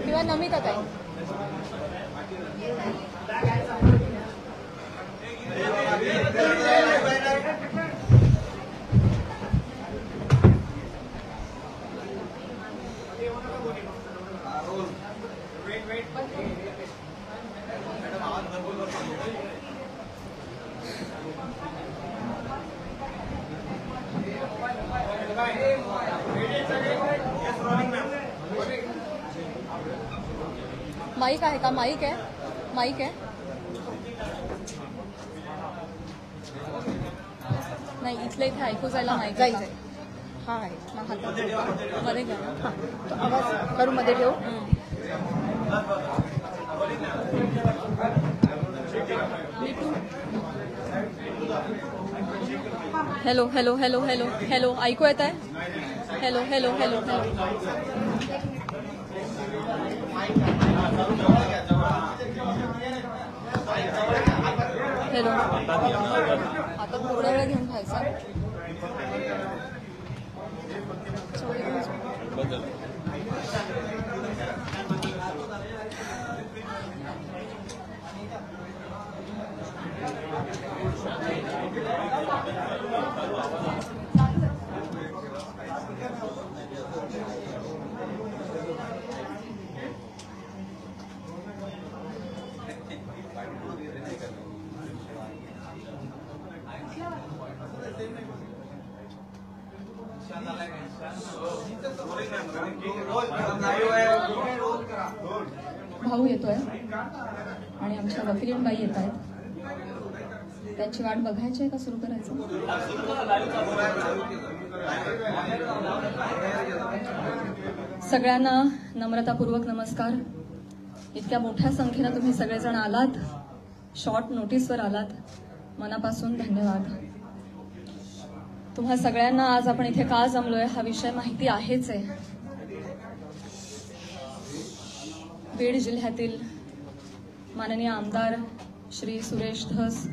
किंवा नमिता ताई. माईक आहे का? माईक आहे? माईक आहे? नाही, इथल्या इथे ऐकू जायला माईक जायचं. हा आहे ना, हातात मध्ये घ्या. हां, आवाज करू मध्ये ठेवू. Hello hello hello hello hello, ऐकू येत आहे? Hello hello hello hello. Hello, आता थोडा वेळ घेऊन खायचा. भाऊ येतोय आणि आमच्या वकिलीनबाई येत आहेत. त्यांची वाट बघायची आहे का सुरू करायचं? सगळ्यांना नम्रतापूर्वक नमस्कार. इतक्या मोठ्या संख्येनं तुम्ही सगळेजण आलात, शॉर्ट नोटीसवर आलात, मनापासून धन्यवाद. तुम्हा सगळ्यांना आज आपण इथे का जमलोय हा विषय माहिती आहेच आहे. बीड जिल्ह्यातील माननीय आमदार श्री सुरेश धस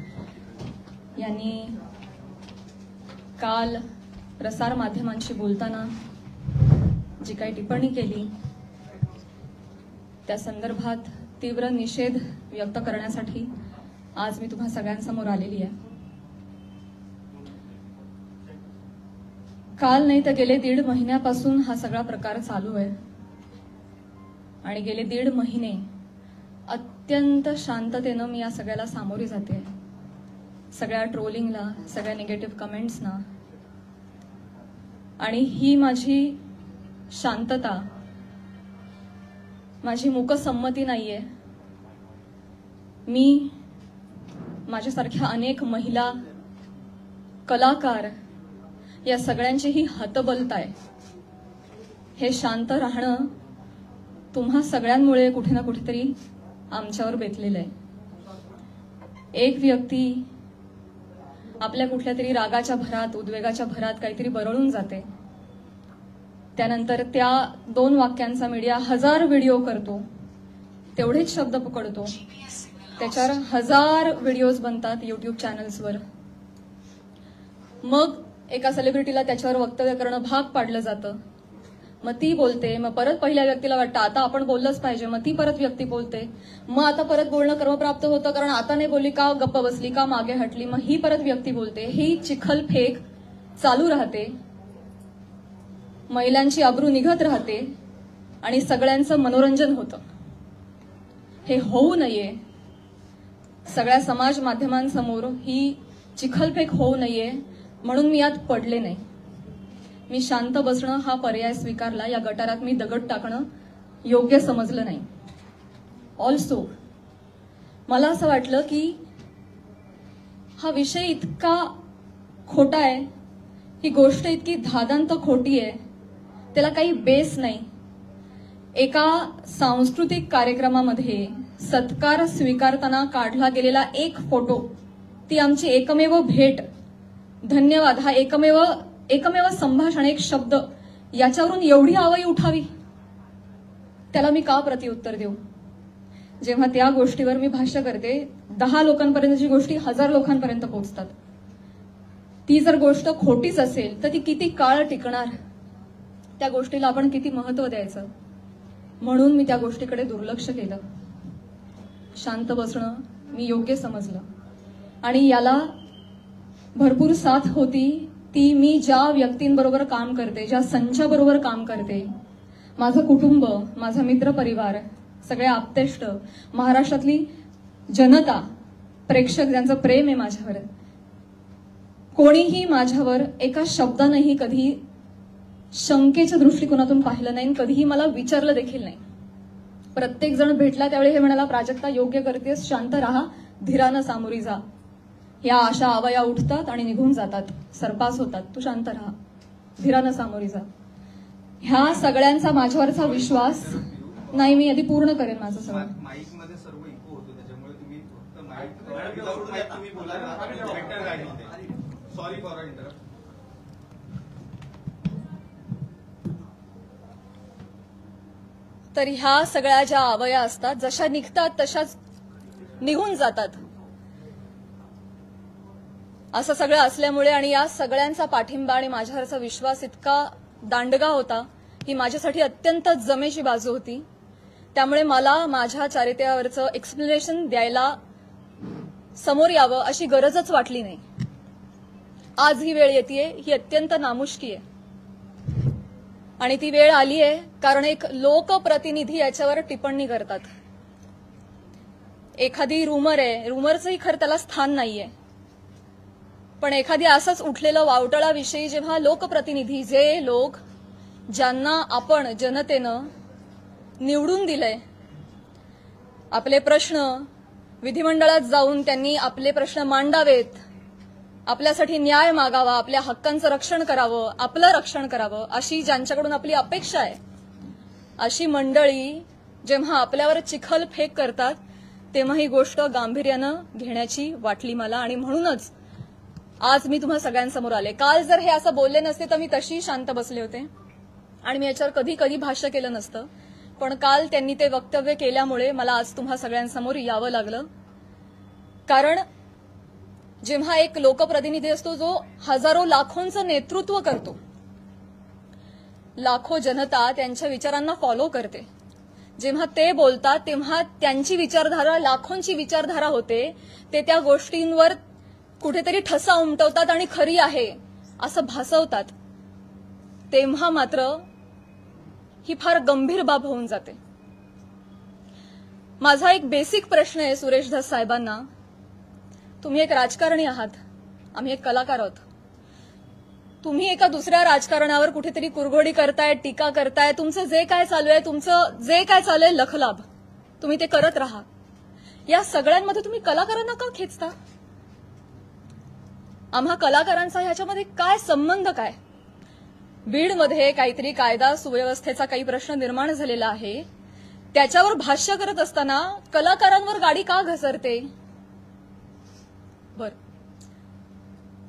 यांनी काल प्रसार माध्यमांशी बोलताना जी काही टिप्पणी केली त्या संदर्भात तीव्र निषेध व्यक्त करण्यासाठी आज मी तुम्हा सगळ्यांसमोर आलेली आहे. काल नाही तर गेले 1.5 महिन्यापासून हा सगळा प्रकार चालू आहे आणि गेले 1.5 महिने अत्यंत शांततेनं मी या सगळ्याला सामोरी जाते. सगळ्या ट्रोलिंगला, सगळ्या निगेटिव्ह कमेंट्सना. आणि ही माझी शांतता, माझी मूकसंमती नाहीये. मी माझ्यासारख्या अनेक महिला, कलाकार या सगळ्यांची ही हतबलता आहे. हे शांत राहणं तुम्हा सगळ्यांमुळे कुठे ना कुठेतरी आमच्यावर बेतलेलं आहे. एक व्यक्ती आपल्या कुठल्या तरी रागाच्या भरात, उद्वेगाच्या भरात काहीतरी बरळून जाते. त्यानंतर त्या 2 वाक्यांचा मीडिया 1000 व्हिडिओ करतो, तेवढेच शब्द पकडतो, त्याच्यावर 1000 व्हिडिओज बनतात युट्यूब चॅनल्सवर. मग एका सेलिब्रिटीला त्याच्यावर वक्तव्य करणं भाग पाडलं जातं. मग ती बोलते, मग परत पहिल्या व्यक्तीला वाटतं आता आपण बोललंच पाहिजे, मग ती परत व्यक्ती बोलते, मग आता परत बोलणं क्रमप्राप्त होतं कारण आता नाही बोलली का, गप्प बसली का, मागे हटली, मग ही परत व्यक्ती बोलते. ही चिखलफेक चालू राहते, महिलांची अब्रू निघत राहते आणि सगळ्यांचं मनोरंजन होतं. हे होऊ नये, सगळ्या समाज माध्यमांसमोर ही चिखलफेक होऊ नये म्हणून मी यात पडले नाही. मी शांत बसणं हा पर्याय स्वीकारला. या गटारात मी दगड टाकणं योग्य समजलं नाही. ऑल्सो मला असं वाटलं की हा विषय इतका खोटा आहे, ही गोष्ट इतकी धादांत खोटी आहे, त्याला काही बेस नाही. एका सांस्कृतिक कार्यक्रमामध्ये सत्कार स्वीकारताना काढला गेलेला एक फोटो, ती आमची एकमेव भेट, धन्यवाद, हा एकमेव संभाषण, एक शब्द, याच्यावरून एवढी आवई उठावी, त्याला मी का प्रत्युत्तर देऊ? जेव्हा त्या गोष्टीवर मी भाष्य करते, 10 लोकांपर्यंतची गोष्टी 1000 लोकांपर्यंत पोहोचतात. ती जर गोष्ट खोटीच असेल तर ती किती काळ टिकणार, त्या गोष्टीला आपण किती महत्व द्यायचं? म्हणून मी त्या गोष्टीकडे दुर्लक्ष केलं. शांत बसणं मी योग्य समजलं आणि याला भरपूर साथ होती ती मी ज्या व्यक्तींबरोबर काम करते, ज्या संचाबरोबर काम करते, माझं कुटुंब, माझा मित्रपरिवार, सगळे आप्तेष्ट, महाराष्ट्रातली जनता, प्रेक्षक ज्यांचं प्रेम आहे माझ्यावर. कोणीही माझ्यावर एका शब्दानेही कधी शंकेच्या दृष्टिकोनातून पाहिलं नाही, कधीही मला विचारलं देखील नाही. प्रत्येक जण भेटला त्यावेळी हे म्हणाला, प्राजक्ता योग्य करतेस, शांत राहा, धीरानं सामोरी जा. या अशा आवया उठतात आणि निघून जातात, सरपास होतात, तू शांत राहा, धीरानं सामोरी जा. ह्या सगळ्यांचा माझ्यावरचा विश्वास नाही. मी आधी पूर्ण करेन माझं सगळं. माईक मध्ये सर्व इको होतो, त्याच्यामुळे तुम्ही फक्त माईक तुम्ही बोला. Sorry for interrupt. तर ह्या सगळ्या ज्या आवया असतात, जशा निघतात तशाच निघून जातात. असं सगळं असल्यामुळे आणि या सगळ्यांचा पाठिंबा आणि माझ्यावरचा विश्वास इतका दांडगा होता, ही माझ्यासाठी अत्यंत जमेची बाजू होती. त्यामुळे मला माझ्या चारित्र्यावरचं एक्सप्लेनेशन द्यायला समोर यावं अशी गरजच वाटली नाही. आज ही वेळ येतेय, ही अत्यंत नामुष्की आहे आणि ती वेळ आली आहे कारण एक लोकप्रतिनिधी याच्यावर टिप्पणी करतात. एखादी रूमर आहे, रूमरचंही खरं त्याला स्थान नाहीये, पण एखादी असंच उठलेलं वावटळाविषयी जेव्हा लोकप्रतिनिधी, जे लोक ज्यांना आपण जनतेनं निवडून दिलंय, आपले प्रश्न विधिमंडळात जाऊन त्यांनी आपले प्रश्न मांडावेत, आपल्यासाठी न्याय मागावा, आपल्या हक्कांचं रक्षण करावं, आपलं रक्षण करावं, अशी ज्यांच्याकडून आपली अपेक्षा आहे, अशी मंडळी जेव्हा आपल्यावर चिखल फेक करतात तेव्हा ही गोष्ट गांभीर्यानं घेण्याची वाटली मला. आणि म्हणूनच आज मी तुम्हा सगळ्यांसमोर आले. काल जर हे असं बोलले नसते तर मी तशी शांत बसले होते आणि मी याच्यावर कधी भाष्य केलं नसतं. पण काल त्यांनी ते वक्तव्य केल्यामुळे मला आज तुम्हा सगळ्यांसमोर यावं लागलं. कारण जेव्हा एक लोकप्रतिनिधी असतो जो हजारो लाखोंचं नेतृत्व करतो, लाखो जनता त्यांच्या विचारांना फॉलो करते, जेव्हा ते बोलतात तेव्हा त्यांची विचारधारा लाखोंची विचारधारा होते, ते त्या गोष्टींवर कुठेतरी ठसा उमटवतात आणि खरी आहे असं भासवतात, तेव्हा मात्र ही फार गंभीर बाब होऊन जाते. माझा एक बेसिक प्रश्न आहे सुरेश धस साहेबांना. तुम्ही एक राजकारणी आहात, आम्ही एक कलाकार आहोत. तुम्ही एका दुसऱ्या राजकारणावर कुठेतरी कुरघोडी करताय, टीका करताय, तुमचं जे काय चालू आहे लखलाभ तुम्ही ते करत राहा. या सगळ्यांमध्ये तुम्ही कलाकारांना का खेचता? आम्हा कलाकारांचा ह्याच्यामध्ये काय संबंध? काय बीडमध्ये काहीतरी कायदा सुव्यवस्थेचा काही प्रश्न निर्माण झालेला आहे, त्याच्यावर भाष्य करत असताना कलाकारांवर गाडी का घसरते? बर,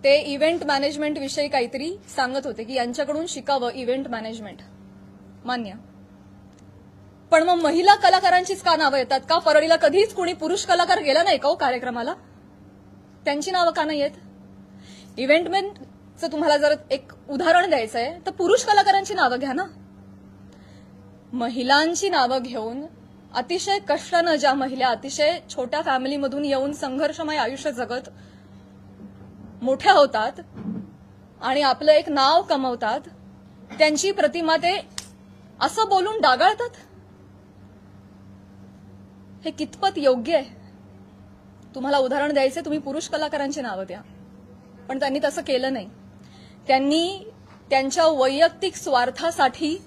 ते इव्हेंट मॅनेजमेंट विषयी काहीतरी सांगत होते की यांच्याकडून शिकावं इव्हेंट मॅनेजमेंट, मान्य. पण मग महिला कलाकारांचीच का नावं येतात? का परळीला कधीच कोणी पुरुष कलाकार गेला नाही का कार्यक्रमाला? त्यांची नावं का नाही येत? इव्हेंटमेंटचं तुम्हाला जर एक उदाहरण द्यायचं आहे तर पुरुष कलाकारांची नावं घ्या ना. महिलांची नावं घेऊन अतिशय कष्टानं ज्या महिला अतिशय छोट्या फॅमिलीमधून येऊन संघर्षमय आयुष्य जगत मोठ्या होतात आणि आपलं एक नाव कमवतात, त्यांची प्रतिमा ते असं बोलून डागाळतात. हे कितपत योग्य आहे? तुम्हाला उदाहरण द्यायचे, तुम्ही पुरुष कलाकारांची नावं द्या. पण त्यांनी तसं केलं नाही. त्यांनी त्यांच्या वैयक्तिक स्वार्थासाठी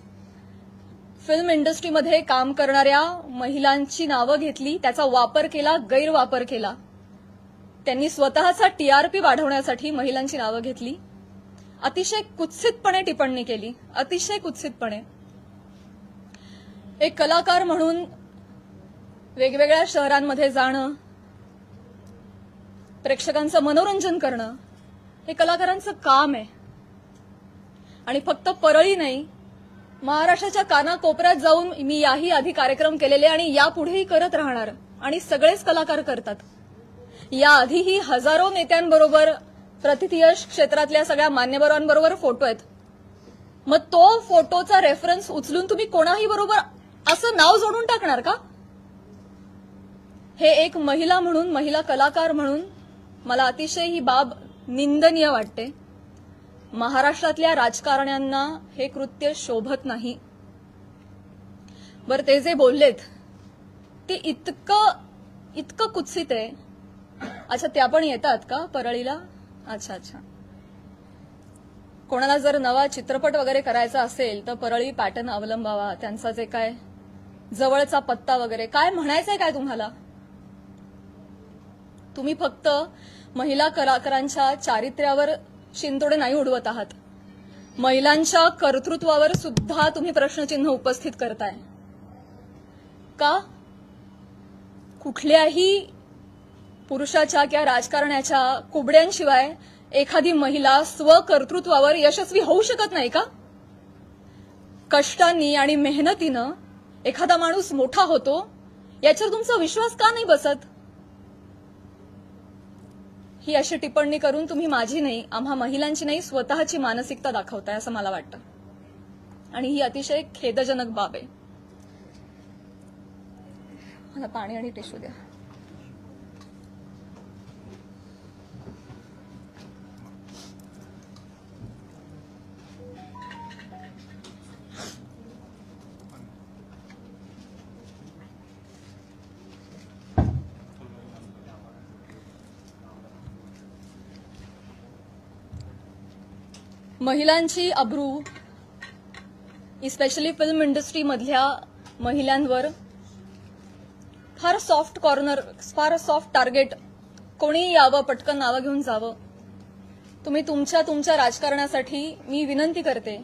फिल्म इंडस्ट्रीमध्ये काम करणाऱ्या महिलांची नावं घेतली, त्याचा वापर केला, गैरवापर केला. त्यांनी स्वतःचा टीआरपी वाढवण्यासाठी महिलांची नावं घेतली, अतिशय कुत्सितपणे टिप्पणी केली, अतिशय कुत्सितपणे. एक कलाकार म्हणून वेगवेगळ्या शहरांमध्ये जाणं, प्रेक्षकांचं मनोरंजन करणं हे कलाकारांचं काम आहे. आणि फक्त परळी नाही, महाराष्ट्राच्या कानाकोपऱ्यात जाऊन मी याही आधी कार्यक्रम केलेले आणि यापुढेही करत राहणार. आणि सगळेच कलाकार करतात. याआधीही हजारो नेत्यांबरोबर, प्रतिथयश क्षेत्रातल्या सगळ्या मान्यवरांबरोबर फोटो आहेत. मग तो फोटोचा रेफरन्स उचलून तुम्ही कोणाही बरोबर असं नाव जोडून टाकणार का? हे एक महिला म्हणून, महिला कलाकार म्हणून मला अतिशय ही बाब निंदनीय वाटते. महाराष्ट्रातल्या राजकारण्यांना हे कृत्य शोभत नाही. बरं, ते जे बोललेत ते इतकं कुत्सित आहे. अच्छा, त्या पण येतात का परळीला? अच्छा. कोणाला जर नवा चित्रपट वगैरे करायचा असेल तर परळी पॅटर्न अवलंबावा. त्यांचा जे काय जवळचा पत्ता वगैरे काय म्हणायचंय काय तुम्हाला? तुम्ही फक्त महिला कलाकारांच्या चारित्र्यावर शिंतोडे नाही उडवत आहात, महिलांच्या कर्तृत्वावर सुद्धा तुम्ही प्रश्नचिन्ह उपस्थित करताय. का? कुठल्याही पुरुषाच्या किंवा राजकारण्याच्या कुबड्यांशिवाय एखादी महिला स्वकर्तृत्वावर यशस्वी होऊ शकत नाही का? कष्टांनी आणि मेहनतीनं एखादा माणूस मोठा होतो, याच्यावर तुमचा विश्वास का नाही बसत? ही अशी टिप्पणी करून तुम्ही माझी नाही, आम्हा महिलांची नाही, स्वतःची मानसिकता दाखवताय असं मला वाटतं. आणि ही अतिशय खेदजनक बाब आहे. मला पाणी आणि टिश्यू द्या. महिलांची अब्रू, इस्पेशली फिल्म इंडस्ट्रीमधल्या महिलांवर फार सॉफ्ट कॉर्नर, फार सॉफ्ट टार्गेट, कोणी यावं, पटकन नावं घेऊन जावं. तुम्ही तुमच्या राजकारणासाठी मी विनंती करते,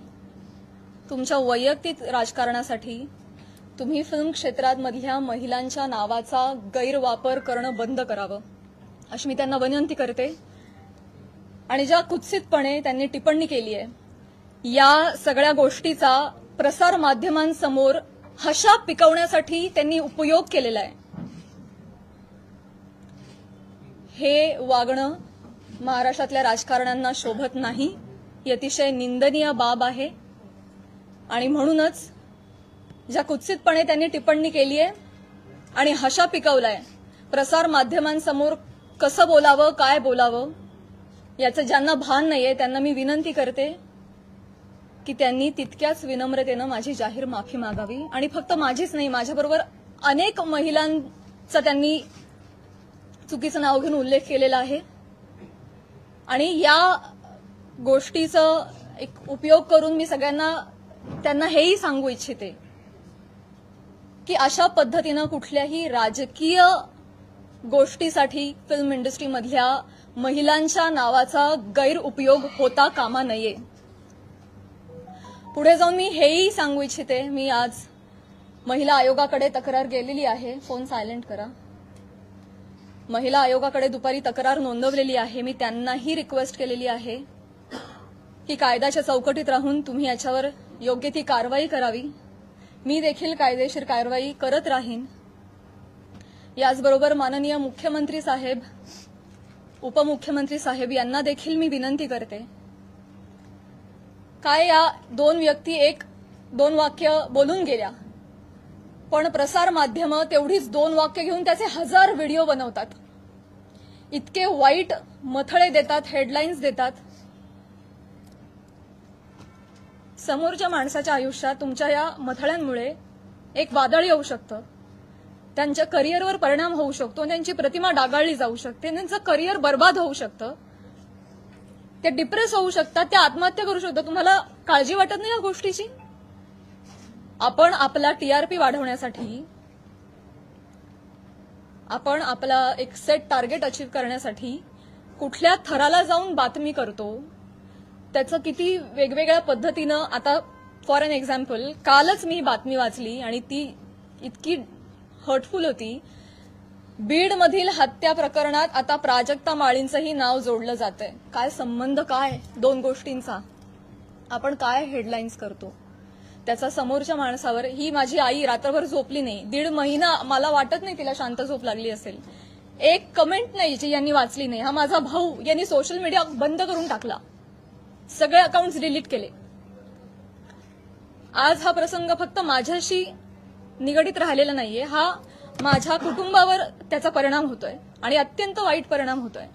तुमच्या वैयक्तिक राजकारणासाठी तुम्ही फिल्म क्षेत्रामधल्या महिलांच्या नावाचा गैरवापर करणं बंद करावं अशी मी त्यांना विनंती करते. आणि ज्या कुत्सितपणे त्यांनी टिप्पणी केली आहे, या सगळ्या गोष्टीचा प्रसार माध्यमांसमोर हशा पिकवण्यासाठी त्यांनी उपयोग केलेला आहे. हे वागणं महाराष्ट्रातल्या राजकारण्यांना शोभत नाही. ही अतिशय निंदनीय बाब आहे. आणि म्हणूनच ज्या कुत्सितपणे त्यांनी टिप्पणी केली आहे आणि हशा पिकवलाय, प्रसार माध्यमांसमोर कसं बोलावं, काय बोलावं याचं ज्यांना भान नाहीये त्यांना मी विनंती करते की त्यांनी तितक्याच विनम्रतेनं माझी जाहीर माफी मागावी. आणि फक्त माझीच नाही, माझ्याबरोबर अनेक महिलांचा त्यांनी चुकीचं नाव घेऊन उल्लेख केलेला आहे. आणि या गोष्टीचा एक उपयोग करून मी सगळ्यांना त्यांना हेही सांगू इच्छिते की अशा पद्धतीनं कुठल्याही राजकीय गोष्टीसाठी फिल्म इंडस्ट्रीमधल्या महिलांच्या नावाचा गैरउपयोग होता कामा नये. पुढे जाऊन मी हेही सांगू इच्छिते, मी आज महिला आयोगाकडे तक्रार गेलेली आहे. फोन सायलेंट करा. महिला आयोगाकडे दुपारी तक्रार नोंदवलेली आहे. मी त्यांनाही रिक्वेस्ट केलेली आहे की कायद्याच्या चौकटीत राहून तुम्ही याच्यावर योग्य ती कारवाई करावी. मी देखील कायदेशीर कारवाई करत राहीन. याचबरोबर माननीय मुख्यमंत्री साहेब, उपमुख्यमंत्री साहेब यांना देखील मी विनंती करते, काय या दोन व्यक्ती दोन वाक्य बोलून गेल्या, पण प्रसार माध्यमं तेवढीच दोन वाक्य घेऊन त्याचे 1000 व्हिडिओ बनवतात. इतके वाईट मथळे देतात, हेडलाईन्स देतात. समोरच्या माणसाच्या आयुष्यात तुमच्या या मथळ्यांमुळे एक वादळ येऊ शकतं, त्यांच्या करिअरवर परिणाम होऊ शकतो, त्यांची प्रतिमा डागाळली जाऊ शकते, त्यांचं करिअर बर्बाद होऊ शकतं, ते डिप्रेस होऊ शकतात, ते आत्महत्या करू शकतात. तुम्हाला काळजी वाटत नाही या गोष्टीची? आपण आपला टीआरपी वाढवण्यासाठी, आपण आपला एक सेट टार्गेट अचीव्ह करण्यासाठी कुठल्या थराला जाऊन बातमी करतो, त्याचं किती वेगवेगळ्या पद्धतीनं. आता फॉर एन एक्झाम्पल, कालच मी बातमी वाचली आणि ती इतकी हर्टफुल होती. बीडमधील हत्या प्रकरणात आता प्राजक्ता माळींचंही नाव जोडलं जातंय. काय संबंध, काय दोन गोष्टींचा? आपण काय हेडलाईन्स करतो त्याचा समोरच्या माणसावर. ही माझी आई रात्रभर झोपली नाही, 1.5 महिना, मला वाटत नाही तिला शांत झोप लागली असेल. एक कमेंट नाही जी यांनी वाचली नाही. हा माझा भाऊ, यांनी सोशल मीडिया बंद करून टाकला, सगळे अकाउंट्स डिलीट केले. आज हा प्रसंग फक्त माझ्याशी निगडीत राहिलेला नाहीये, हा माझ्या कुटुंबावर त्याचा परिणाम होतोय आणि अत्यंत वाईट परिणाम होतोय.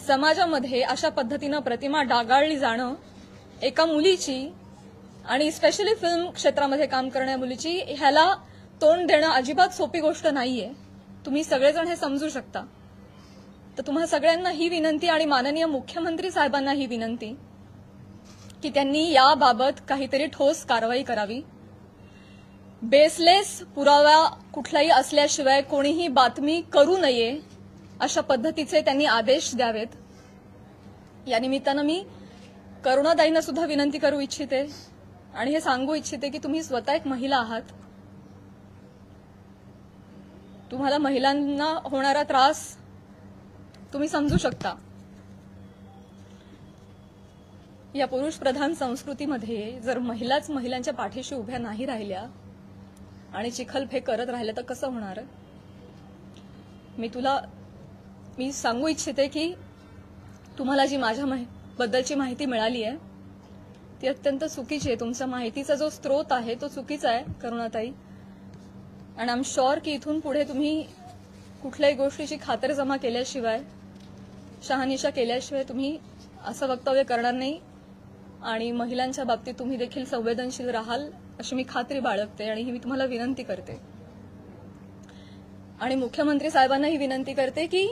समाजामध्ये अशा पद्धतीनं प्रतिमा डागाळली जाणं एका मुलीची, आणि स्पेशली फिल्म क्षेत्रामध्ये काम करणाऱ्या मुलीची, ह्याला तोंड देणं अजिबात सोपी गोष्ट नाहीये. तुम्ही सगळेजण हे समजू शकता. तर तुम्हा सगळ्यांना ही विनंती आणि माननीय मुख्यमंत्री साहेबांना ही विनंती की त्यांनी याबाबत काहीतरी ठोस कारवाई करावी. बेसलेस पुरावा कुठलाही असल्याशिवाय कोणीही बातमी करू नये अशा पद्धतीचे त्यांनी आदेश द्यावेत. या निमित्तानं मी करुणाताईंना सुद्धा विनंती करू इच्छिते आणि हे सांगू इच्छिते की तुम्ही स्वतः एक महिला आहात. तुम्हाला महिलांना होणारा त्रास तुम्ही समजू शकता. या पुरुष प्रधान संस्कृतीमध्ये जर महिलाच महिलांच्या पाठीशी उभ्या नाही राहिल्या आणि चिखलफेक करत राहिल्या तर कसं होणार? मी सांगू इच्छिते की तुम्हाला जी माझ्या बद्दलची माहिती मिळाली आहे ती अत्यंत चुकीची आहे. तुमच्या माहितीचा जो स्रोत आहे तो चुकीचा आहे करुणाताई. आणि आय एम शुअर की इथून पुढे तुम्ही कुठल्याही गोष्टीची खातरजमा केल्याशिवाय, शहानिशा केल्याशिवाय तुम्ही असं वक्तव्य करणार नाही आणि महिलांच्या बाबतीत तुम्ही देखील संवेदनशील राहाल अशी मी खात्री बाळगते आणि ही मी तुम्हाला विनंती करते. आणि मुख्यमंत्री साहेबांना ही विनंती करते की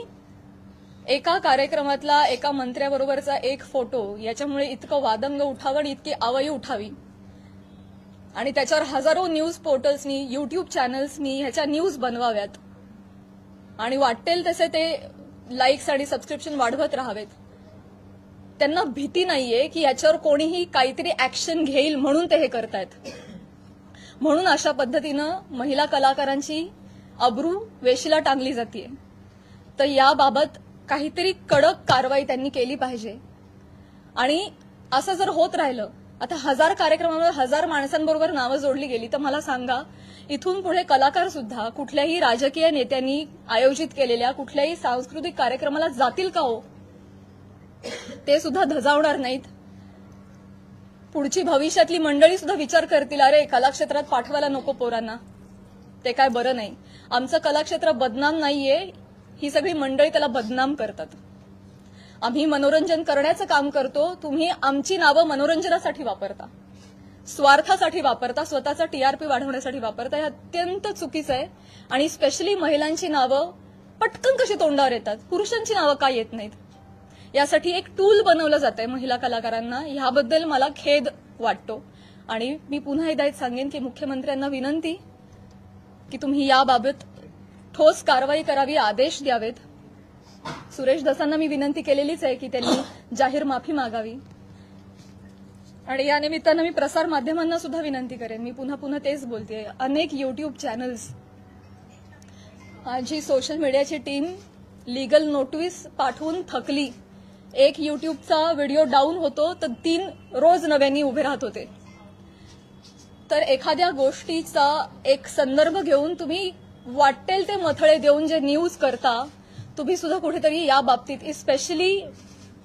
एका कार्यक्रमातला एका मंत्र्याबरोबरचा एक फोटो याच्यामुळे इतकं वादंग उठावं आणि इतकी आवई उठावी आणि त्याच्यावर हजारो न्यूज पोर्टल्सनी, युट्यूब चॅनल्सनी ह्याच्या न्यूज बनवाव्यात आणि वाटेल तसे ते लाईक्स आणि सबस्क्रिप्शन वाढवत राहावेत. त्यांना भीती नाहीये की याच्यावर कोणीही काहीतरी ऍक्शन घेईल म्हणून ते हे करतायत. म्हणून अशा पद्धतीनं महिला कलाकारांची अब्रू वेशीला टांगली जाते. तर याबाबत काहीतरी कडक कारवाई त्यांनी केली पाहिजे. आणि असं जर होत राहिलं, आता 1000 कार्यक्रमांवर 1000 माणसांबरोबर नावं जोडली गेली, तर मला सांगा इथून पुढे कलाकार सुद्धा कुठल्याही राजकीय नेत्यांनी आयोजित केलेल्या कुठल्याही सांस्कृतिक कार्यक्रमाला जातील का हो? ते सुद्धा धजावणार नाहीत. पुढची भविष्यातली मंडळी सुद्धा विचार करतील, अरे कलाक्षेत्रात पाठवायला नको पोरांना, ते काय बरं नाही. आमचं कलाक्षेत्र बदनाम नाहीये, ही सगळी मंडळी त्याला बदनाम करतात. आम्ही मनोरंजन करण्याचं काम करतो, तुम्ही आमची नावं मनोरंजनासाठी वापरता, स्वार्थासाठी वापरता, स्वतःचा टीआरपी वाढवण्यासाठी वापरता. हे अत्यंत चुकीचं आहे. आणि स्पेशली महिलांची नावं पटकन कशी तोंडावर येतात, पुरुषांची नावं का येत नाहीत, यासाठी एक टूल बनवलं जातंय महिला कलाकारांना. ह्याबद्दल मला खेद वाटतो. आणि मी पुन्हा एकदा सांगेन की मुख्यमंत्र्यांना विनंती की तुम्ही याबाबत ठोस कारवाई करावी, आदेश द्यावेत. सुरेश धसांना मी विनंती केलेलीच आहे की त्यांनी जाहीर माफी मागावी. आणि या निमित्तानं मी प्रसार माध्यमांना सुद्धा विनंती करेन. मी पुन्हा तेच बोलतेय, अनेक युट्यूब चॅनल्स, माझी सोशल मीडियाची टीम लीगल नोटीस पाठवून थकली. एक युट्यूबचा व्हिडिओ डाऊन होतो तर 3 रोज नव्याने उभे राहत होते. तर एखाद्या गोष्टीचा एक संदर्भ घेऊन तुम्ही वाटेल ते मथळे देऊन जे न्यूज करता, तुम्ही सुद्धा कुठेतरी या बाबतीत स्पेशली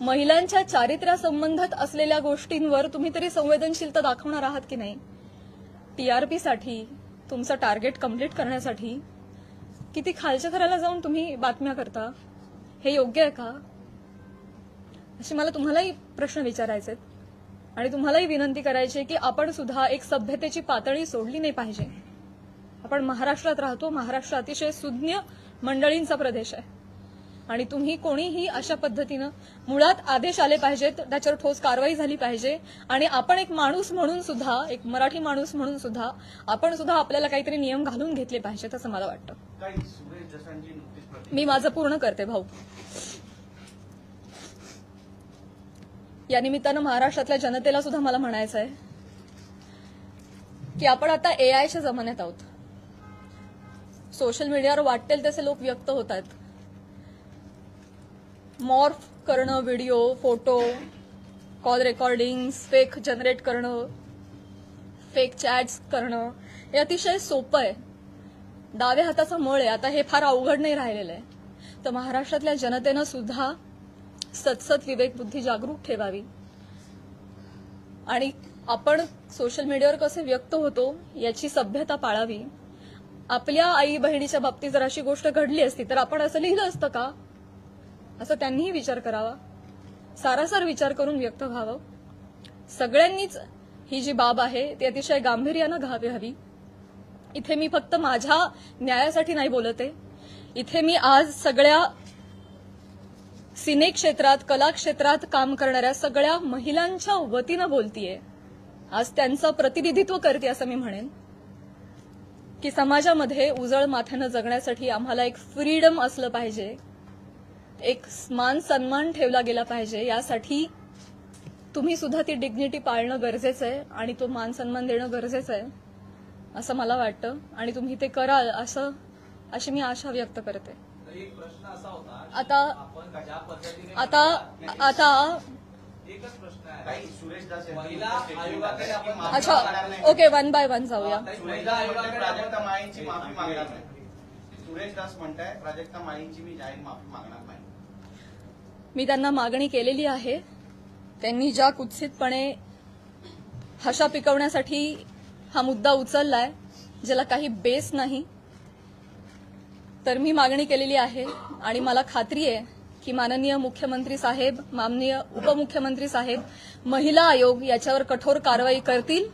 महिलांच्या चारित्र्यासंबंधात असलेल्या गोष्टींवर तुम्ही तरी संवेदनशीलता दाखवणार आहात की नाही? टीआरपीसाठी, तुमचं टार्गेट कंप्लीट करण्यासाठी किती खालच्या थराला जाऊन तुम्ही बातम्या करता, हे योग्य आहे का? असे मला तुम्हालाही प्रश्न विचारायचे आहेत आणि तुम्हालाही विनंती करायची की आपण सुद्धा एक सभ्यतेची पातळी सोडली नाही पाहिजे. आपण महाराष्ट्रात राहतो, महाराष्ट्र अतिशय सुज्ञ मंडळींचा प्रदेश आहे. आणि तुम्ही कोणीही अशा पद्धतीनं मुळात आदेश आले पाहिजेत, त्याच्यावर ठोस कारवाई झाली पाहिजे आणि आपण एक माणूस म्हणून सुद्धा, एक मराठी माणूस म्हणून सुद्धा आपण सुद्धा आपल्याला काहीतरी नियम घालून घेतले पाहिजेत असं मला वाटतं. मी माझं पूर्ण करते भाऊ. या निमित्तानं महाराष्ट्रातल्या जनतेला सुद्धा मला म्हणायचं आहे की आपण आता एआयच्या जमान्यात आहोत. सोशल मीडियावर वाटेल तसे लोक व्यक्त होत आहेत. मॉर्फ करणं, video, photo, call recordings, fake generate करणं, फेक चॅट्स करणं हे अतिशय सोपं आहे. डाव्या हाताचा मळ आहे. आता हे फार अवघड नाही राहिलेलं आहे. तर महाराष्ट्रातल्या जनतेनं सुद्धा सतसत विवेकबुद्धी जागरूक ठेवावी आणि आपण सोशल मीडियावर कसे व्यक्त होतो याची सभ्यता पाळावी. आपल्या आई बहिणीच्या बाबतीत जर अशी गोष्ट घडली असती तर आपण असं लिहिलं असतं का, असं त्यांनीही विचार करावा. सारासार विचार करून व्यक्त व्हावं. सगळ्यांनीच ही जी बाब आहे ती अतिशय गांभीर्यानं घ्यावी. इथे मी फक्त माझ्या न्यायासाठी नाही बोलत आहे. इथे मी आज सगळ्या सिने क्षेत्रात, कला क्षेत्रात काम करणाऱ्या सगळ्या महिलांच्या वतीनं बोलतीये. आज त्यांचं प्रतिनिधित्व करते असं मी म्हणेन की समाजामध्ये उजळ माथ्यानं जगण्यासाठी आम्हाला एक फ्रीडम असलं पाहिजे, एक मान सन्मान ठेवला गेला पाहिजे. यासाठी तुम्ही सुद्धा ती डिग्निटी पाळणं गरजेचं आहे आणि तो मान सन्मान देणं गरजेचं आहे असं मला वाटतं आणि तुम्ही ते कराल अशी मी आशा व्यक्त करते. एक प्रश्न असा होता आता आपण ज्या पद्धतीने आता एकच प्रश्न आहे. सुरेश दास महिला आयोगाकडे आपण अच्छा ओके, वन बाय वन जाऊया. महिला आयोगाकडे प्राजक्ता माळींची माफी मागणार नाही. सुरेश दास म्हणताय प्राजक्ता माळींची मी जाहीर माफी मागणार नाही. मी त्यांना मागणी केलेली आहे. त्यांनी ज्या कुत्सितपणे हशा पिकवण्यासाठी हा मुद्दा उचललाय ज्याला काही बेस नाही, तर मी मागणी केलेली आहे आणि मला खात्री आहे की माननीय मुख्यमंत्री साहेब, माननीय उपमुख्यमंत्री साहेब, महिला आयोग याच्यावर कठोर कारवाई करतील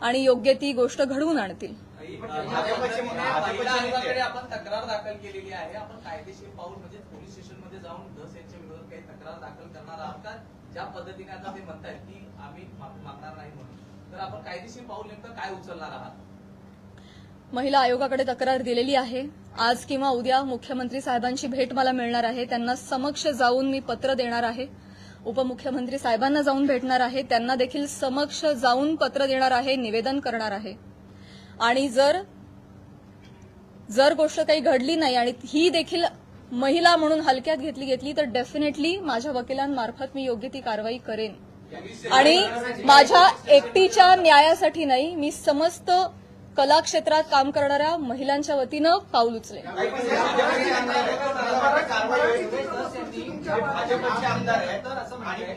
आणि योग्य ती गोष्ट घडवून आणतील. महिला आयोगाकडे आपण तक्रार दाखल केलेली आहे. आपण कायदेशीर पाऊल म्हणजे पोलीस स्टेशनमध्ये जाऊन धस यांच्या विरोधात काही तक्रार दाखल करणार आहात का? ज्या पद्धतीने आता ते म्हणतायत की आम्ही माफी मागणार नाही म्हणून, तर आपण कायदेशीर पाऊल नेमकं काय उचलणार आहात? महिला आयोगाकडे तक्रार दिलेली आहे. आज किंवा उद्या मुख्यमंत्री साहेबांची भेट मला मिळणार आहे. त्यांना समक्ष जाऊन मी पत्र देणार आहे. उपमुख्यमंत्री साहेबांना जाऊन भेटणार आहे. त्यांना देखील समक्ष जाऊन पत्र देणार आहे, निवेदन करणार आहे. आणि जर गोष्ट काही घडली नाही आणि ही देखील महिला म्हणून हलक्यात घेतली तर डेफिनेटली माझ्या वकिलांमार्फत मी योग्य ती कारवाई करेन. आणि माझ्या एकटीच्या न्यायासाठी नाही, मी समस्त कला क्षेत्रात काम करणाऱ्या महिलांच्या वतीनं पाऊल उचलेन.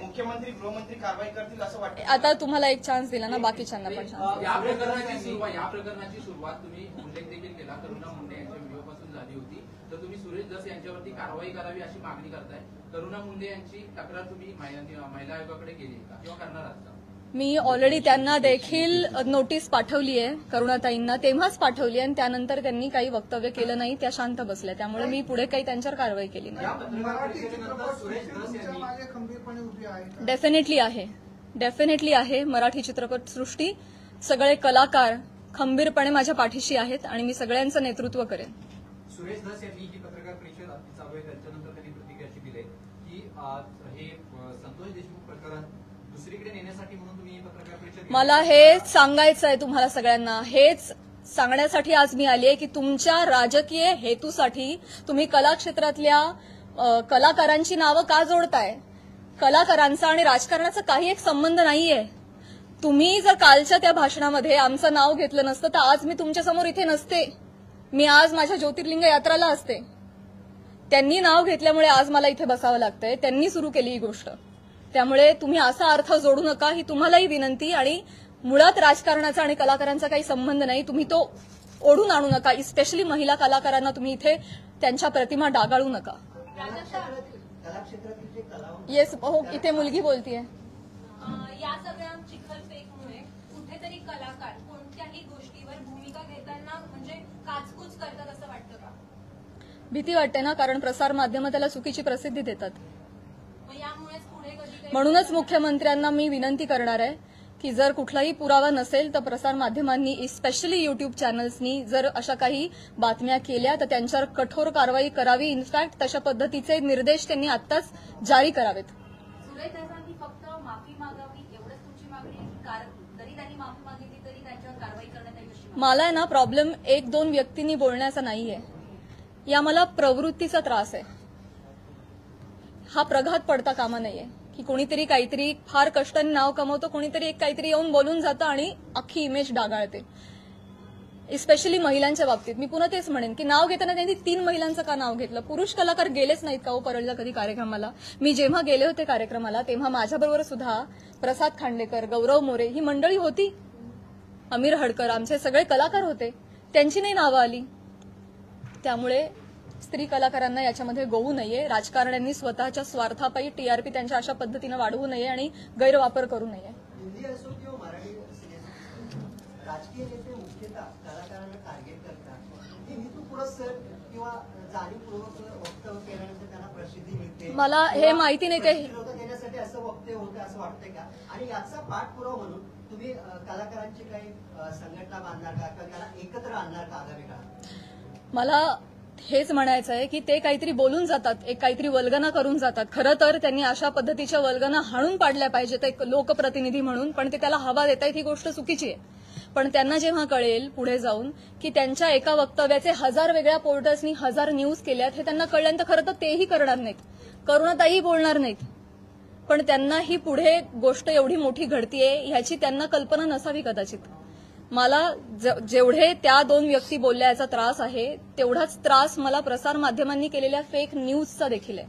मुख्यमंत्री गृहमंत्री कारवाई करतील असं वाटतं. आता तुम्हाला एक चान्स दिला ना, बाकीच्यांना पण चान्स. या प्रकरणाची सुरुवात तुम्ही उल्लेख देखील केला, करुणा मुंडे यांच्या व्हिडिओपासून झाली होती. तर तुम्ही सुरेश दस यांच्यावरती कारवाई करावी अशी मागणी करताय. करुणा मुंडे यांची तक्रार तुम्ही महिला आयोगाकडे केली का किंवा करणार आहात का? मी ऑलरेडी त्यांना देखील नोटीस पाठवली आहे, करुणाताईंना तेव्हाच पाठवली आणि त्यानंतर त्यांनी काही वक्तव्य केलं नाही, त्या शांत बसल्या. त्यामुळे मी पुढे काही त्यांच्यावर कारवाई केली नाही. डेफिनेटली आहे. मराठी चित्रपटसृष्टी सगळे कलाकार खंबीरपणे माझ्या पाठीशी आहेत आणि मी सगळ्यांचं नेतृत्व करेन. सुरेश दस यांनी ही पत्रकार परिषद चालू आहे त्याच्यानंतर त्यांनी प्रतिक्रिया दिली की हे संतोष देशमुख प्रकरण दुसरीकडे नेण्यासाठी म्हणून तुम्ही ही पत्रकार परिषद. मला हेच सांगायचं आहे तुम्हाला सगळ्यांना, हेच सांगण्यासाठी आज मी आली आहे की तुमच्या राजकीय हेतूसाठी तुम्ही कला क्षेत्रातल्या कलाकारांची नावं का जोडताय? कलाकारांचा आणि राजकारणाचा काही एक संबंध नाहीये. तुम्ही जर कालच्या त्या भाषणामध्ये आमचं नाव घेतलं नसतं तर आज मी तुमच्यासमोर इथे नसते. मी आज माझ्या ज्योतिर्लिंग यात्राला असते. त्यांनी नाव घेतल्यामुळे आज मला इथे बसावं लागतंय. त्यांनी सुरू केली ही गोष्ट. त्यामुळे तुम्ही असा अर्थ जोडू नका, ही तुम्हालाही विनंती. आणि मुळात राजकारणाचा आणि कलाकारांचा काही संबंध नाही. तुम्ही तो ओढून आणू नका. स्पेशली महिला कलाकारांना तुम्ही इथे त्यांच्या प्रतिमा डागाळू नका. येस, हो, इथे मुलगी बोलतीये. या सगळ्या चिखलफेकमुळे कुठेतरी कलाकार कोणत्याही गोष्टीवर भूमिका घेताना म्हणजे काचकूच करतात असं वाटतं का? भीती वाटते ना, कारण प्रसार माध्यमं त्याला चुकीची प्रसिद्धी देतात. मग यामुळेच पुढे कधी म्हणूनच मुख्यमंत्र्यांना मी विनंती करणार आहे की जर कुठलाही पुरावा नसेल तर प्रसार माध्यमांनी, स्पेशली युट्यूब चॅनल्सनी जर अशा काही बातम्या केल्या तर त्यांच्यावर कठोर कारवाई करावी. इनफॅक्ट तशा पद्धतीचे निर्देश त्यांनी आत्ताच जारी करावेत. सुरेश दादांनी फक्त माफी मागावी एवढंच तुमची मागणी आहे की कारण जरी त्यांनी माफी मागितली तरी त्यांच्यावर कारवाई करण्यात यावी अशी मागणी? मला आहे ना प्रॉब्लेम 1-2 व्यक्तींनी बोलण्याचा नाहीये, या मला प्रवृत्तीचा त्रास आहे. हा प्रघात पडता कामा नाहीये की कोणीतरी काहीतरी फार कष्टाने नाव कमवतो, कोणीतरी एक काहीतरी येऊन बोलून जातं आणि अख्खी इमेज डागाळते. स्पेशली महिलांच्या बाबतीत मी पुन्हा तेच म्हणेन की नाव घेताना त्यांनी 3 महिलांचं का नाव घेतलं? पुरुष कलाकार गेलेच नाहीत का हो परळीला कधी कार्यक्रमाला? मी जेव्हा गेले होते कार्यक्रमाला तेव्हा माझ्याबरोबर सुद्धा प्रसाद खांडेकर, गौरव मोरे ही मंडळी होती, अमीर हडकर, आमचे सगळे कलाकार होते, त्यांची नाही नावं आली. त्यामुळे स्त्री कलाकारांना याच्यामध्ये गोवू नये. राजकारण्यांनी स्वतःच्या स्वार्थापायी टीआरपी त्यांच्या अशा पद्धतीनं वाढवू नये आणि गैरवापर करू नये. हिंदी असो किंवा मराठी सिनेमा, राजकीय नेते मुख्यतः कलाकारांना टार्गेट करतात. हे हेतुपुरस्सर किंवा जाणीवपूर्वक वक्तव्य केल्यानंतर त्यांना प्रसिद्धी मिळते. मला हे माहिती नाही ते देण्यासाठी असं वक्तव्य होतं असं वाटतंय का? आणि याचा पाठपुरावा म्हणून तुम्ही कलाकारांची काही संघटना बांधणार का किंवा त्याला एकत्र आणणार का आगामी काळात? मला हेच म्हणायचं आहे की ते काहीतरी बोलून जातात, एक काहीतरी वल्गना करून जातात. खरं तर त्यांनी अशा पद्धतीच्या वल्गना हाणून पाडल्या पाहिजेत एक लोकप्रतिनिधी म्हणून, पण ते त्याला हवा देतायत ही गोष्ट चुकीची आहे. पण त्यांना जेव्हा कळेल पुढे जाऊन की त्यांच्या एका वक्तव्याचे 1000 वेगळ्या पोर्टल्सनी 1000 न्यूज केल्यात हे त्यांना कळल्यानंतर खरं तर तेही करणार नाहीत, करुणाताई बोलणार नाहीत. पण त्यांना ही पुढे गोष्ट एवढी मोठी घडतीये ह्याची त्यांना कल्पना नसावी कदाचित. मला जेवढे त्या 2 व्यक्ती बोलल्या याचा त्रास आहे तेवढाच त्रास मला प्रसार माध्यमांनी केलेल्या फेक न्यूजचा देखील आहे.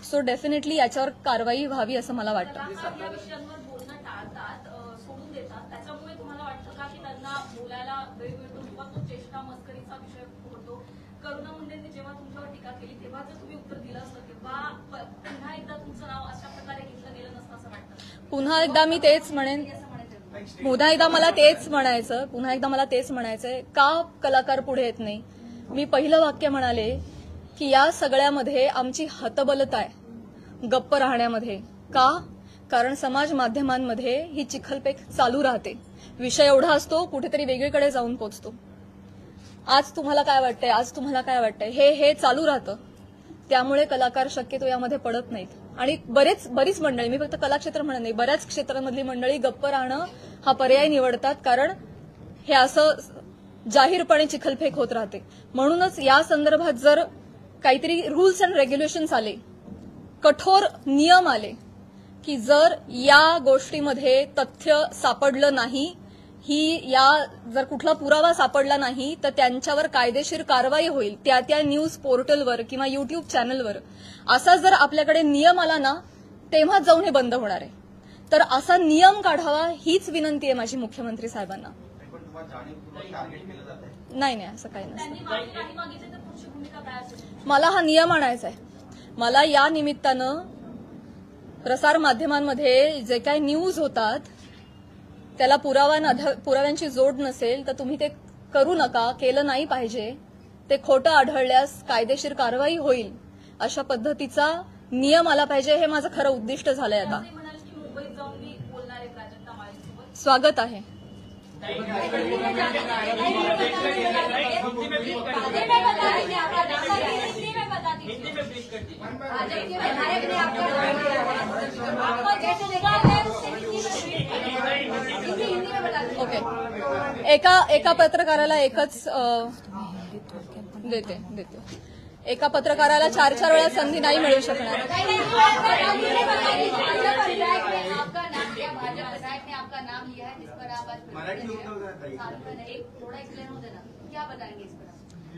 सो डेफिनेटली याच्यावर कारवाई व्हावी असं मला वाटतं. कलाकार या विषयांवर बोलणं टाळतात, सोडून देतात. त्याच्यामुळे तुम्हाला वाटतं का की त्यांना बोलायला वेळ मिळतो किंवा तो चेष्टा मस्करीचा विषय होतो? करुणा मुंडेंनी जेव्हा तुमच्यावर टीका केली तेव्हा जर तुम्ही उत्तर दिलं असतं किंवा पुन्हा एकदा तुमचं नाव अशा प्रकारे घेतलं गेलं नसतं असं वाटतं? पुन्हा एकदा मी तेच म्हणेन, पुन्हा एकदा मला तेच म्हणायचंय का कलाकार पुढे येत नाही. मी पहिलं वाक्य म्हणाले की या सगळ्यामध्ये आमची हतबलता आहे गप्प राहण्यामध्ये. का? कारण समाज माध्यमांमध्ये ही चिखलपेक चालू राहते. विषय एवढा असतो कुठेतरी वेगळीकडे जाऊन पोचतो. आज तुम्हाला काय वाटतंय हे चालू राहतं. त्यामुळे कलाकार शक्यतो यामध्ये पडत नाहीत. आणि बरीच मंडळी, मी फक्त कलाक्षेत्र म्हणत नाही, बऱ्याच क्षेत्रांमधली मंडळी गप्प राहणं हा पर्याय निवडतात, कारण हे असं जाहीरपणे चिखलफेक होत राहते. म्हणूनच या संदर्भात जर काहीतरी रूल्स अँड रेग्युलेशन्स आले, कठोर नियम आले की जर या गोष्टीमध्ये तथ्य सापडलं नाही, जर कुठला पुरावा सापडला नाही तर त्यांच्यावर कायदेशीर कारवाई होईल त्या न्यूज पोर्टलवर किंवा युट्यूब चॅनलवर. असा जर आपल्याकडे नियम आला ना तेव्हा जाऊन हे बंद होणार आहे. तर असा नियम काढावा हीच विनंती आहे माझी मुख्यमंत्री साहेबांना. पण तुम्हाला जाणीवपूर्वक टार्गेट केलं जात आहे? नाही असं काही नसतं. त्यांनी माफी नाही मागितली तर पुढची भूमिका काय असेल? मला हा नियम आणायचा आहे. मला या निमित्तानं प्रसार माध्यमांमध्ये जे काही न्यूज होतात त्याला पुराव्यांची जोड नसेल तर तुम्ही ते करू नका, केलं नाही पाहिजे. ते खोटं आढळल्यास कायदेशीर कारवाई होईल अशा पद्धतीचा नियम आला पाहिजे. हे माझं खरं उद्दिष्ट झालंय. आता ते म्हणाले की मुंबईत जाऊन मी बोलणार आहे प्राजक्ता माळीसोबत. स्वागत आहे. ओके, एका पत्रकाराला एकच देते. एका पत्रकाराला 4 वेळा संधी नाही मिळू शकणार.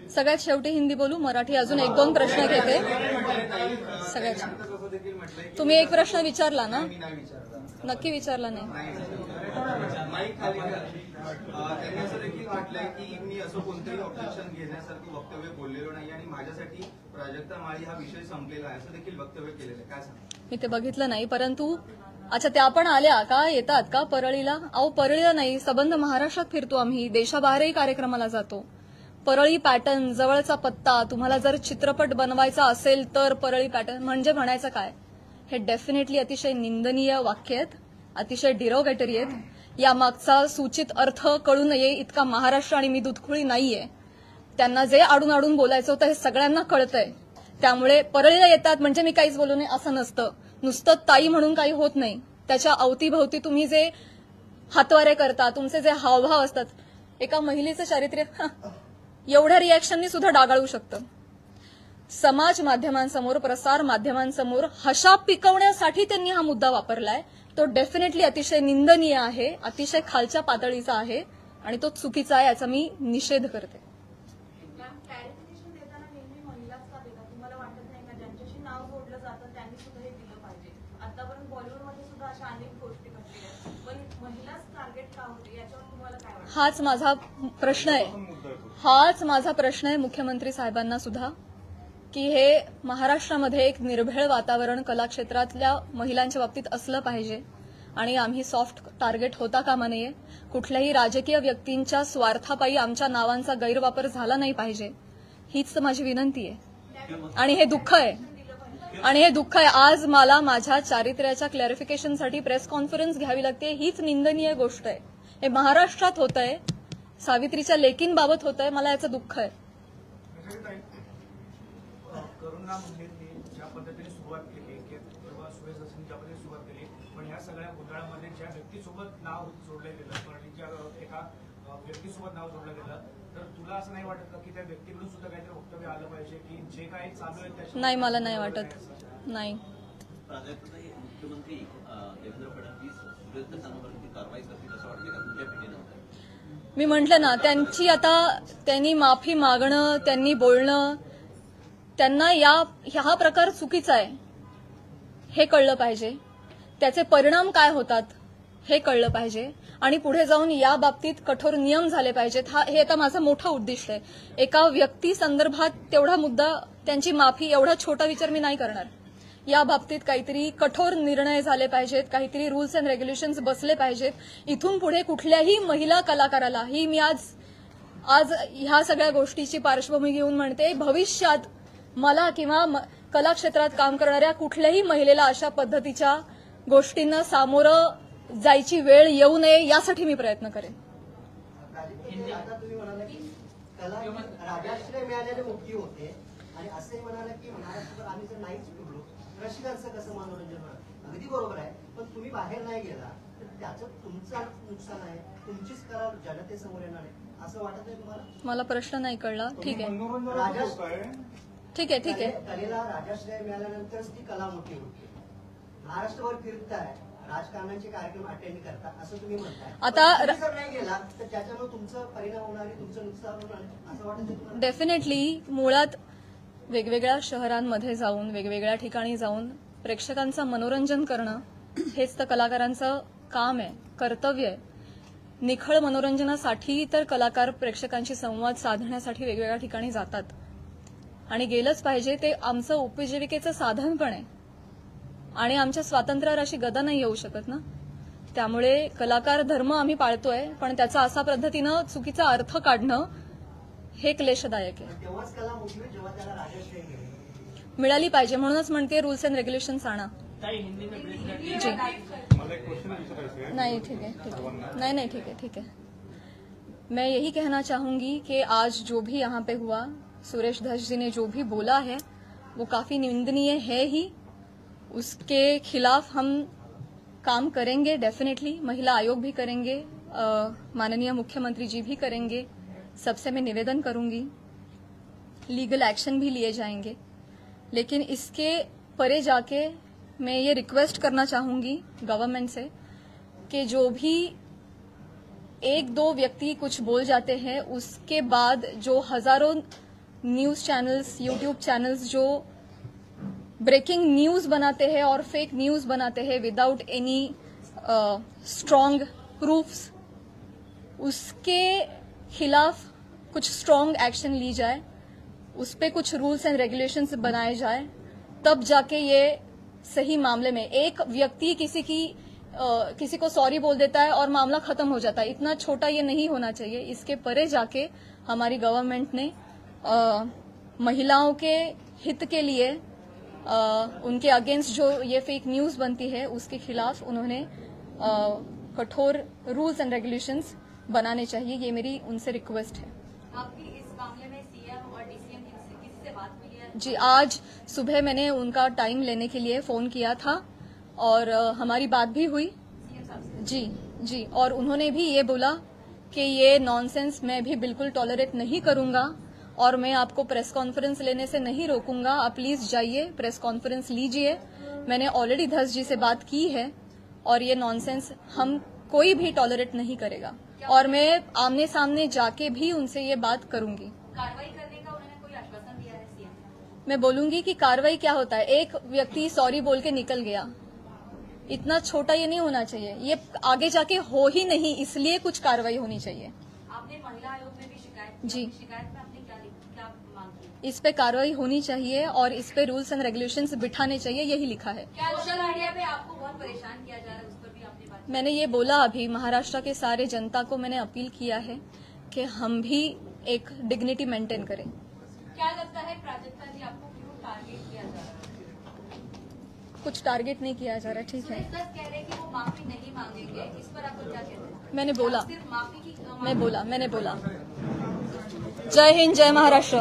सगळ्यात शेवटी हिंदी बोलू, मराठी अजून 1-2 प्रश्न घेते. सगळ्यात तुम्ही एक प्रश्न विचारला ना? नक्की विचारला नाही. माईक खाली त्यांनी असं देखील म्हटलंय की मी असं कोणतंही ऑब्जेक्शन घेण्यासारखं वक्तव्य बोललेलो नाही आणि माझ्यासाठी प्राजक्ता माळी हा विषय संपलेला आहे असं देखील वक्तव्य केलेलं आहे. काय सांगा? मी ते बघितलं नाही, परंतु अच्छा त्या पण आल्या का, येतात का परळीला? अहो परळीला नाही, सबंध महाराष्ट्रात फिरतो आम्ही, देशाबाहेरही कार्यक्रमाला जातो. परळी पॅटर्न, जवळचा पत्ता, तुम्हाला जर चित्रपट बनवायचा असेल तर परळी पॅटर्न म्हणजे म्हणायचं काय? हे डेफिनेटली अतिशय निंदनीय वाक्य आहेत, अतिशय डिरोगेटरी आहेत. यामागचा सूचित अर्थ कळू नये इतका महाराष्ट्र आणि मी दुधखुळी नाहीये. त्यांना जे आडून आडून बोलायचं होतं हे सगळ्यांना कळतंय. त्यामुळे परळीला येतात म्हणजे मी काहीच बोलू नये असं नसतं. नुसतं ताई म्हणून काही होत नाही. त्याच्या अवतीभवती तुम्ही जे हातवारे करता, तुमचे जे हावभाव असतात, एका महिलेचं चारित्र्य एवढ्या रिॲक्शननी सुद्धा डागाळू शकतं. समाज माध्यमांसमोर, प्रसार माध्यमांसमोर हशा पिकवण्यासाठी त्यांनी हा मुद्दा वापरलाय. तो डेफिनेटली अतिशय निंदनीय आहे, अतिशय खालच्या पातळीचा आहे आणि तो चुकीचा आहे, याचा मी निषेध करते. मॅम, क्लॅरिफिकेशन देताना नेहमी महिलाच का देतात? तुम्हाला वाटत नाही का ज्यांच्याशी नाव जोडलं जातं त्यांनी सुद्धा हे दिलं पाहिजे? आतापर्यंत बॉलिवूडमध्ये सुद्धा अशा अनेक गोष्टी घडलेल्या आहेत, पण महिलाच टार्गेट का होते याच्यावर तुम्हाला काय वाटतं? हाच माझा प्रश्न आहे. हाच माझा प्रश्न आहे मुख्यमंत्री साहेबांना सुद्धा, की हे महाराष्ट्रामध्ये एक निर्भेळ वातावरण कलाक्षेत्रातल्या महिलांच्या बाबतीत असलं पाहिजे आणि आम्ही सॉफ्ट टार्गेट होता कामा नये. कुठल्याही राजकीय व्यक्तींच्या स्वार्थापायी आमच्या नावांचा गैरवापर झाला नाही पाहिजे, हीच तर माझी विनंती आहे. आणि हे दुःख आहे, आज मला माझ्या चारित्र्याच्या क्लॅरिफिकेशनसाठी प्रेस कॉन्फरन्स घ्यावी लागते. हीच निंदनीय गोष्ट आहे. हे महाराष्ट्रात होत आहे, सावित्रीच्या लेकींबाबत होत आहे. मला याचं दुःख आहे. करुणा मुंडेंनी ज्या पद्धतीने सुरुवात केली किंवा सुरेश धसनी ज्या पद्धतीने सुरुवात केली, पण ह्या सगळ्या घोटाळ्यामध्ये ज्या व्यक्तीसोबत नाव जोडलं गेलं, परळीच्या एका व्यक्तीसोबत नाव जोडलं गेलं, तर तुला असं नाही वाटत का की त्या व्यक्तीकडून सुद्धा काहीतरी वक्तव्य आलं पाहिजे की जे काही चालू आहे त्याच्या? नाही, मला नाही वाटत. नाही. मुख्यमंत्री देवेंद्र फडणवीस सुरेश धसांवरती कारवाई करतील असं वाटतं का तुमच्या पिढीनंतर? मी म्हटलं ना, त्यांनी माफी मागणं, त्यांनी बोलणं, त्यांना हा प्रकार चुकीचा आहे हे कळलं पाहिजे. त्याचे परिणाम काय होतात हे कळलं पाहिजे आणि पुढे जाऊन या बाबतीत कठोर नियम झाले पाहिजेत. हे आता माझं मोठं उद्दिष्ट आहे. एका व्यक्ती संदर्भात तेवढा मुद्दा, त्यांची माफी, एवढा छोटा विचार मी नाही करणार. या बाबतीत काहीतरी कठोर निर्णय झाले पाहिजेत, काहीतरी रूल्स अँड रेग्युलेशन्स बसले पाहिजेत. इथून पुढे कुठल्याही महिला कलाकाराला, ही मी आज ह्या सगळ्या गोष्टीची पार्श्वभूमी घेऊन म्हणते, भविष्यात मला किंवा कला क्षेत्रात काम करणाऱ्या कुठल्याही महिलेला अशा पद्धतीच्या गोष्टींना सामोरं जायची वेळ येऊ नये यासाठी मी प्रयत्न करेन. आता तुम्ही म्हणाला की कला राजाश्रय मिळालेले मुक्ती होते आणि असंही म्हणाला की महाराष्ट्रात आम्ही जर नाहीच फिरलो रसिकांचं कसं मनोरंजन होणार? अगदी बरोबर आहे, पण तुम्ही बाहेर नाही गेला तर त्याचं तुमचं नुकसान आहे, तुमचीच कला जनतेसमोर येणार आहे, असं वाटत नाही तुम्हाला? मला प्रश्न नाही कळला. ठीक आहे. कलेला राजाश्रय मिळाल्यानंतरच ती कला मोठी होते. महाराष्ट्रभर फिरताय, राजकारणाचे कार्यक्रम अटेंड करता असं तुम्ही म्हणताय. आता जर नाही गेला तर त्याच्यामुळे तुमचं परिणाम होणार आहे, तुमचं नुकसान होणार आहे असं वाटत तुम्हाला? डेफिनेटली मुळात वेगवेगळ्या शहरांमध्ये जाऊन, वेगवेगळ्या ठिकाणी जाऊन प्रेक्षकांचं मनोरंजन करणं हेच तर कलाकारांचं काम आहे, कर्तव्य आहे. निखळ मनोरंजनासाठी तर कलाकार प्रेक्षकांशी संवाद साधण्यासाठी वेगवेगळ्या ठिकाणी जातात आणि गेलंच पाहिजे. ते आमचं उपजीविकेचं साधन पण आहे आणि आमच्या स्वातंत्र्यावर अशी गदा नाही येऊ शकत ना. त्यामुळे कलाकार धर्म आम्ही पाळतोय, पण त्याचा असा पद्धतीनं चुकीचा अर्थ काढणं हे क्लेशदायक आहे. तेव्हाच कला मोठी होईल जेव्हा त्याला राजाश्रय मिळाली पाहिजे. म्हणूनच म्हणते रूल्स एंड रेग्युलेशन्स आणा. नहीं ठीक है, नहीं ठीक है. मैं यही कहना चाहूंगी कि आज जो भी यहाँ पे हुआ, सुरेश धस जी ने जो भी बोला है वो काफी निंदनीय है ही. उसके खिलाफ हम काम करेंगे डेफिनेटली. महिला आयोग भी करेंगे, माननीय मुख्यमंत्री जी भी करेंगे. सबसे मैं निवेदन करूंगी, लीगल एक्शन भी लिए जाएंगे. लेकिन इसके परे जाके मैं ये रिक्वेस्ट करना चाहूंगी गवर्नमेंट से कि जो भी एक दो व्यक्ति कुछ बोल जाते हैं, उसके बाद जो हजारों न्यूज चैनल्स, यूट्यूब चैनल्स जो ब्रेकिंग न्यूज बनाते हैं और फेक न्यूज बनाते हैं विदाउट एनी स्ट्रॉन्ग प्रूफ्स, उसके खिलाफ कुछ स्ट्रॉन्ग एक्शन ली जाए, उस पे कुछ रूल्स एंड रेगुलेशंस बनाए जाए. तब जाके ये सही मामले में एक व्यक्ति किसी को सॉरी बोल देता है और मामला खत्म हो जाता है. इतना छोटा ये नहीं होना चाहिए. इसके परे जाके हमारी गवर्नमेंट ने महिलाओं के हित के लिए उनके अगेंस्ट जो ये फेक न्यूज बनती है उसके खिलाफ उन्होंने कठोर रूल्स एंड रेगुलेशंस बनाने चाहिए, ये मेरी उनसे रिक्वेस्ट है। आपकी इस मामले में सीएम और डीसीएम किसी से बात हुई है? जी, आज सुबह मैंने उनका टाइम लेने के लिए फोन किया था और हमारी बात भी हुई। सीएम साहब से? जी जी, और उन्होंने भी ये बोला कि ये नॉनसेंस मैं भी बिल्कुल टॉलरेट नहीं करूंगा और मैं आपको प्रेस कॉन्फ्रेंस लेने से नहीं रोकूंगा, आप प्लीज जाइए प्रेस कॉन्फ्रेंस लीजिए। मैंने ऑलरेडी धस जी से बात की है और ये नॉनसेंस हम कोई भी टॉलरेट नहीं करेगा और मैं आमने सामने जाके भी उनसे ये बात करूंगी। कार्रवाई करने का उन्होंने कोई आश्वासन दिया है सीएम? मैं बोलूंगी कि कार्रवाई क्या होता है, एक व्यक्ति सॉरी बोल के निकल गया, इतना छोटा ये नहीं होना चाहिए, ये आगे जाके हो ही नहीं, इसलिए कुछ कार्रवाई होनी चाहिए। आपने महिला आयोग में भी शिकायत की, जी। शिकायत में आपने क्या मांग की? इस पे कार्रवाई होनी चाहिए और इस पे रूल्स एंड रेगुलेशंस बिठाने चाहिए, यही लिखा है। क्या सोशल मीडिया पे आपको बहुत परेशान किया जा रहा है, उस पर भी आपने बात की? मैंने ये बोला अभी, महाराष्ट्र के सारे जनता को मैंने अपील किया है कि हम भी एक डिग्निटी मेंटेन करें। क्या लगता है प्राजक्ता जी आपको क्यों टारगेट किया जा रहा है? कुछ टारगेट नहीं किया जा रहा, ठीक है। सुरेश दत्त कह रहे हैं कि वो माफी नहीं मांगेंगे, इस पर आपको क्या कहते हैं? मैंने बोला, सिर्फ माफी की मैंने बोला। जय हिंद, जय महाराष्ट्र।